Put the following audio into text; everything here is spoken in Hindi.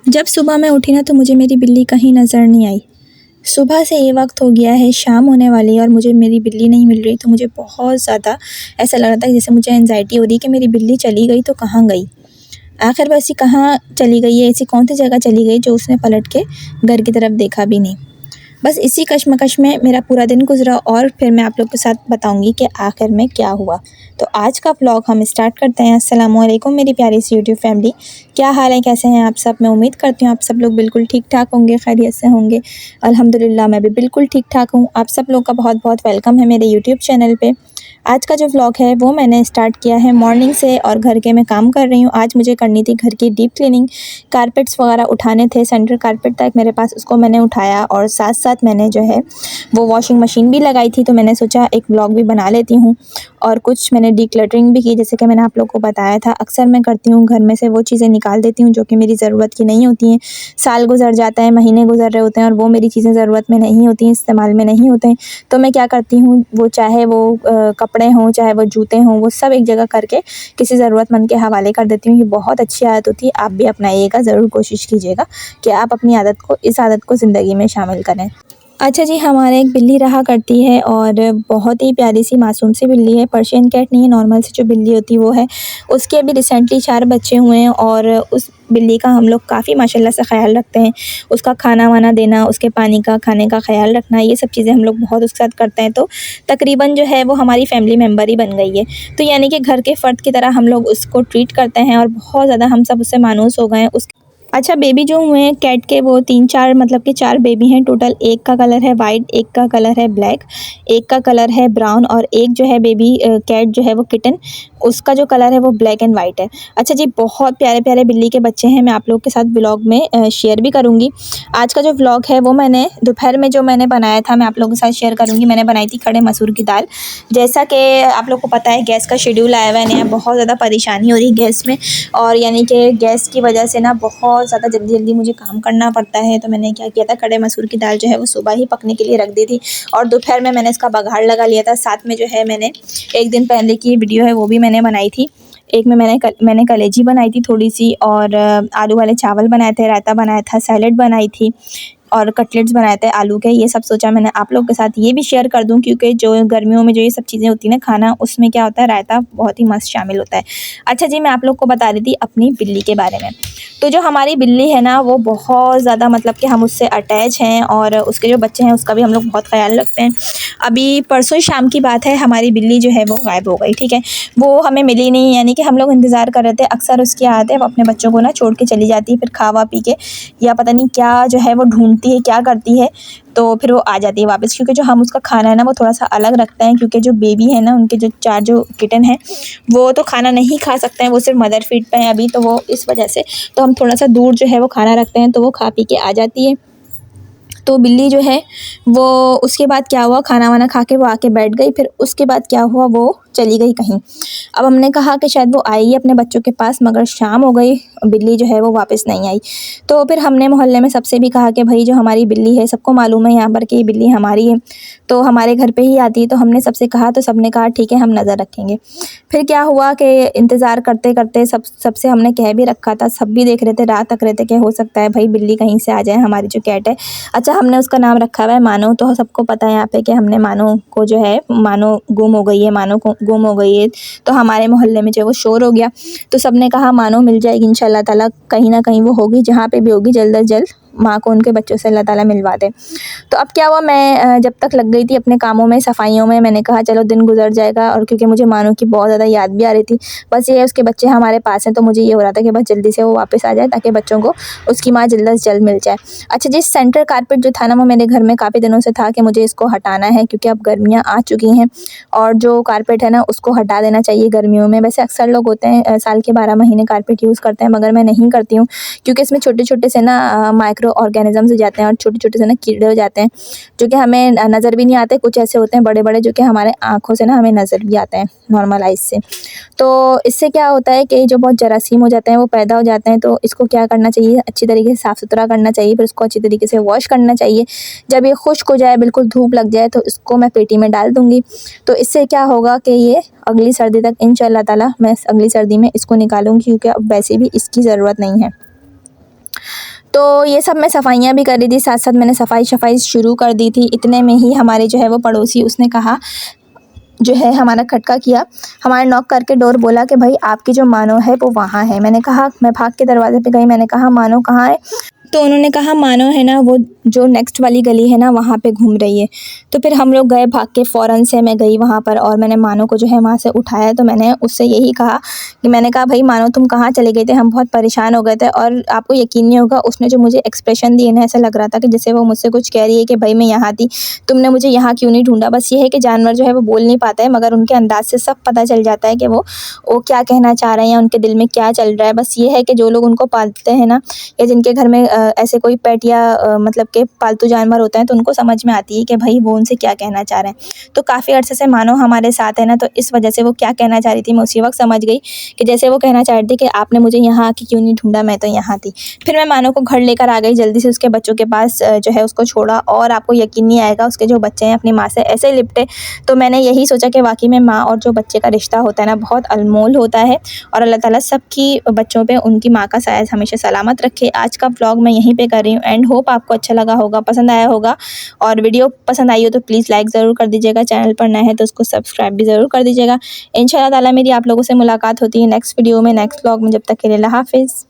जब सुबह मैं उठी ना तो मुझे मेरी बिल्ली कहीं नज़र नहीं आई। सुबह से ये वक्त हो गया है, शाम होने वाली है और मुझे मेरी बिल्ली नहीं मिल रही। तो मुझे बहुत ज़्यादा ऐसा लग रहा था जैसे मुझे एंजाइटी हो रही है कि मेरी बिल्ली चली गई तो कहाँ गई। आखिर वो ऐसी कहाँ चली गई है, ऐसी कौन सी जगह चली गई जो उसने पलट के घर की तरफ देखा भी नहीं। बस इसी कश्मकश में मेरा पूरा दिन गुजरा और फिर मैं आप लोग के साथ बताऊंगी कि आखिर में क्या हुआ। तो आज का व्लॉग हम स्टार्ट करते हैं। अस्सलाम वालेकुम मेरी प्यारी सी यूट्यूब फैमिली, क्या हाल है, कैसे हैं आप सब। मैं उम्मीद करती हूँ आप सब लोग बिल्कुल ठीक ठाक होंगे, खैरियत से होंगे। अल्हम्दुलिल्लाह मैं भी बिल्कुल ठीक ठाक हूँ। आप सब लोग का बहुत बहुत वेलकम है मेरे यूट्यूब चैनल पे। आज का जो व्लॉग है वो मैंने स्टार्ट किया है मॉर्निंग से और घर के मैं काम कर रही हूँ। आज मुझे करनी थी घर की डीप क्लीनिंग, कारपेट्स वगैरह उठाने थे। सेंटर कारपेट था एक मेरे पास, उसको मैंने उठाया और साथ साथ मैंने जो है वो वॉशिंग मशीन भी लगाई थी। तो मैंने सोचा एक व्लॉग भी बना लेती हूँ और कुछ मैंने डीक्लटरिंग भी की, जैसे कि मैंने आप लोग को बताया था। अक्सर मैं करती हूँ घर में से वो चीज़ें निकाल देती हूँ जो कि मेरी ज़रूरत की नहीं होती हैं। साल गुजर जाता है, महीने गुजर रहे होते हैं और वो मेरी चीज़ें ज़रूरत में नहीं होती हैं, इस्तेमाल में नहीं होते हैं। तो मैं क्या करती हूँ, वो चाहे वो कपड़े हों, चाहे वो जूते हों, वो सब एक जगह करके किसी ज़रूरतमंद के हवाले कर देती हूँ। ये बहुत अच्छी आदत होती है, आप भी अपनाइएगा, ज़रूर कोशिश कीजिएगा कि आप अपनी इस आदत को ज़िंदगी में शामिल करें। अच्छा जी, हमारे एक बिल्ली रहा करती है और बहुत ही प्यारी सी मासूम सी बिल्ली है। पर्शियन कैट नहीं है, नॉर्मल सी जो बिल्ली होती है वो है। उसके अभी रिसेंटली 4 बच्चे हुए हैं और उस बिल्ली का हम लोग काफ़ी माशाल्लाह से ख़्याल रखते हैं। उसका खाना वाना देना, उसके पानी का, खाने का ख़्याल रखना, ये सब चीज़ें हम लोग बहुत उसके साथ करते हैं। तो तकरीबन जो है वो हमारी फ़ैमिली मेम्बर ही बन गई है। तो यानी कि घर के फ़र्द की तरह हम लोग उसको ट्रीट करते हैं और बहुत ज़्यादा हम सब उससे मानूस हो गए हैं। अच्छा, बेबी जो हुए हैं कैट के वो 3-4 मतलब कि 4 बेबी हैं टोटल। एक का कलर है वाइट, एक का कलर है ब्लैक, एक का कलर है ब्राउन और एक जो है बेबी कैट जो है वो किटन, उसका जो कलर है वो ब्लैक एंड वाइट है। अच्छा जी, बहुत प्यारे-प्यारे बिल्ली के बच्चे हैं। मैं आप लोग के साथ व्लॉग में शेयर भी करूँगी। आज का जो व्लॉग है वो मैंने दोपहर में जो मैंने बनाया था मैं आप लोगों के साथ शेयर करूँगी। मैंने बनाई थी खड़े मसूर की दाल। जैसा कि आप लोग को पता है गैस का शेड्यूल आया हुआ है नया, बहुत ज़्यादा परेशानी हो रही है गैस में और यानी कि गैस की वजह से ना बहुत ज़्यादा जल्दी-जल्दी मुझे काम करना पड़ता है। तो मैंने क्या किया था, खड़े मसूर की दाल जो है वो सुबह ही पकने के लिए रख दी थी और दोपहर में मैंने इसका बघाड़ लगा लिया था। साथ में जो है मैंने एक दिन पहले की वीडियो है वो भी मैंने बनाई थी। एक में मैंने कलेजी बनाई थी थोड़ी-सी और आलू वाले चावल बनाए थे, रायता बनाया था, सैलेड बनाई थी और कटलेट्स बनाए थे आलू के। ये सब सोचा मैंने आप लोग के साथ ये भी शेयर कर दूं क्योंकि जो गर्मियों में जो ये सब चीज़ें होती हैं ना खाना, उसमें क्या होता है रायता बहुत ही मस्त शामिल होता है। अच्छा जी, मैं आप लोग को बता रही थी अपनी बिल्ली के बारे में। तो जो हमारी बिल्ली है ना वो बहुत ज़्यादा मतलब कि हम उससे अटैच हैं और उसके जो बच्चे हैं उसका भी हम लोग बहुत ख्याल रखते हैं। अभी परसों ही शाम की बात है, हमारी बिल्ली जो है वो गायब हो गई, ठीक है। वो हमें मिली नहीं, यानी कि हम लोग इंतज़ार कर रहे थे। अक्सर उसकी आदत है वो अपने बच्चों को ना छोड़ के चली जाती है, फिर खा पी के या पता नहीं क्या जो है वो ढूंढती है, क्या करती है, तो फिर वो आ जाती है वापस। क्योंकि जो हम उसका खाना है ना वो थोड़ा सा अलग रखते हैं क्योंकि जो बेबी है ना उनके जो 4 जो किटन हैं वो तो खाना नहीं खा सकते हैं, वो सिर्फ मदर फीड पे हैं अभी, तो वो इस वजह से तो हम थोड़ा सा दूर जो है वो खाना रखते हैं तो वो खा पी के आ जाती है। तो बिल्ली जो है वो उसके बाद क्या हुआ, खाना वाना खा के वो आके बैठ गई। फिर उसके बाद क्या हुआ, वो चली गई कहीं। अब हमने कहा कि शायद वो आई अपने बच्चों के पास, मगर शाम हो गई, बिल्ली जो है वो वापस नहीं आई। तो फिर हमने मोहल्ले में सबसे भी कहा कि भाई जो हमारी बिल्ली है, सबको मालूम है यहाँ पर कि ये बिल्ली हमारी है, तो हमारे घर पे ही आती है। तो हमने सबसे कहा तो सबने कहा ठीक है हम नज़र रखेंगे। फिर क्या हुआ कि इंतज़ार करते करते सबसे हमने कह भी रखा था, सब भी देख रहे थे, रात तक रहे थे कि हो सकता है भाई बिल्ली कहीं से आ जाए हमारी जो कैट है। अच्छा, हमने उसका नाम रखा हुआ है मानो। तो सबको पता है यहाँ पे कि हमने मानो को जो है, मानो गुम हो गई है, मानो को गुम हो गई है। तो हमारे मोहल्ले में जो वो शोर हो गया, तो सबने कहा मानो मिल जाएगी इंशाल्लाह ताला, कहीं ना कहीं वो होगी, जहाँ पे भी होगी जल्द अज जल्द माँ को उनके बच्चों से अल्लाह ताला मिलवा दे। तो अब क्या हुआ, मैं जब तक लग गई थी अपने कामों में, सफाइयों में, मैंने कहा चलो दिन गुजर जाएगा। और क्योंकि मुझे मानो की बहुत ज़्यादा याद भी आ रही थी, बस ये है उसके बच्चे हमारे पास हैं, तो मुझे ये हो रहा था कि बस जल्दी से वो वापस आ जाए ताकि बच्चों को उसकी माँ जल्द अज जल्द मिल जाए। अच्छा जी, सेंटर कारपेट जो था ना वो मेरे घर में काफ़ी दिनों से था कि मुझे इसको हटाना है क्योंकि अब गर्मियाँ आ चुकी हैं और जो कारपेट है ना उसको हटा देना चाहिए गर्मियों में। वैसे अक्सर लोग होते हैं साल के 12 महीने कारपेट यूज़ करते हैं, मगर मैं नहीं करती हूँ क्योंकि इसमें छोटे-छोटे से ना माइक्रो ऑर्गेनिज़म्स हो जाते हैं और छोटे-छोटे से ना कीड़े हो जाते हैं जो कि हमें नज़र भी नहीं आते। कुछ ऐसे होते हैं बड़े-बड़े जो कि हमारे आँखों से ना हमें नज़र भी आते हैं नॉर्मल आइज़ से। तो इससे क्या होता है कि जो बहुत जरासीम हो जाते हैं वो पैदा हो जाते हैं। तो इसको क्या करना चाहिए, अच्छी तरीके से साफ़-सुथरा करना चाहिए, फिर उसको अच्छी तरीके से वॉश करना चाहिए। जब ये खुश्क हो जाए, बिल्कुल धूप लग जाए, तो इसको मैं पेटी में डाल दूँगी। तो इससे क्या होगा कि ये अगली सर्दी तक इंशाअल्लाह ताला, मैं अगली सर्दी में इसको निकालूँगी क्योंकि अब वैसे भी इसकी ज़रूरत नहीं है। तो ये सब मैं सफाइयाँ भी कर रही थी, साथ साथ मैंने सफाई शुरू कर दी थी। इतने में ही हमारे जो है वो पड़ोसी, उसने कहा, जो है हमारा खटका किया, हमारा नॉक करके डोर बोला कि भाई आपकी जो मानो है वो वहाँ है। मैंने कहा, मैं भाग के दरवाज़े पे गई, मैंने कहा मानो कहाँ है? तो उन्होंने कहा मानो है ना वो जो नेक्स्ट वाली गली है ना वहाँ पे घूम रही है। तो फिर हम लोग गए भाग के, फ़ौरन से मैं गई वहाँ पर और मैंने मानो को जो है वहाँ से उठाया। तो मैंने उससे यही कहा कि मैंने कहा भाई मानो तुम कहाँ चले गए थे, हम बहुत परेशान हो गए थे। और आपको यकीन नहीं होगा, उसने जो मुझे एक्सप्रेशन दिए ना, ऐसा लग रहा था कि जैसे वो मुझसे कुछ कह रही है कि भाई मैं यहाँ थी, तुमने मुझे यहाँ क्यों नहीं ढूंढा। बस ये है कि जानवर जो है वो बोल नहीं पाता है, मगर उनके अंदाज से सब पता चल जाता है कि वो क्या कहना चाह रहे हैं, उनके दिल में क्या चल रहा है। बस ये है कि जो लोग उनको पालते हैं ना, या जिनके घर में ऐसे कोई पेट या मतलब के पालतू जानवर होते हैं, तो उनको समझ में आती है कि भाई वो उनसे क्या कहना चाह रहे हैं। तो काफ़ी अर्से से मानो हमारे साथ है ना, तो इस वजह से वो क्या कहना चाह रही थी मैं उसी वक्त समझ गई कि जैसे वो कहना चाह रही थी कि आपने मुझे यहाँ आके क्यों नहीं ढूंढा, मैं तो यहाँ थी। फिर मैं मानो को घर लेकर आ गई, जल्दी से उसके बच्चों के पास जो है उसको छोड़ा। और आपको यकीन नहीं आएगा, उसके जो बच्चे हैं अपनी माँ से ऐसे लिपटे। तो मैंने यही सोचा कि वाकई में माँ और जो बच्चे का रिश्ता होता है ना, बहुत अनमोल होता है। और अल्लाह ताला सबकी बच्चों पे उनकी माँ का साया हमेशा सलामत रखे। आज का व्लॉग मैं यहीं पे कर रही हूँ एंड होप आपको अच्छा लगा होगा, पसंद आया होगा। और वीडियो पसंद आई हो तो प्लीज़ लाइक ज़रूर कर दीजिएगा, चैनल पर नए हैं तो उसको सब्सक्राइब भी ज़रूर कर दीजिएगा। इंशाल्लाह ताला मेरी आप लोगों से मुलाकात होती है नेक्स्ट वीडियो में, नेक्स्ट व्लॉग में। जब तक के लिए अल्लाह हाफ़िज़।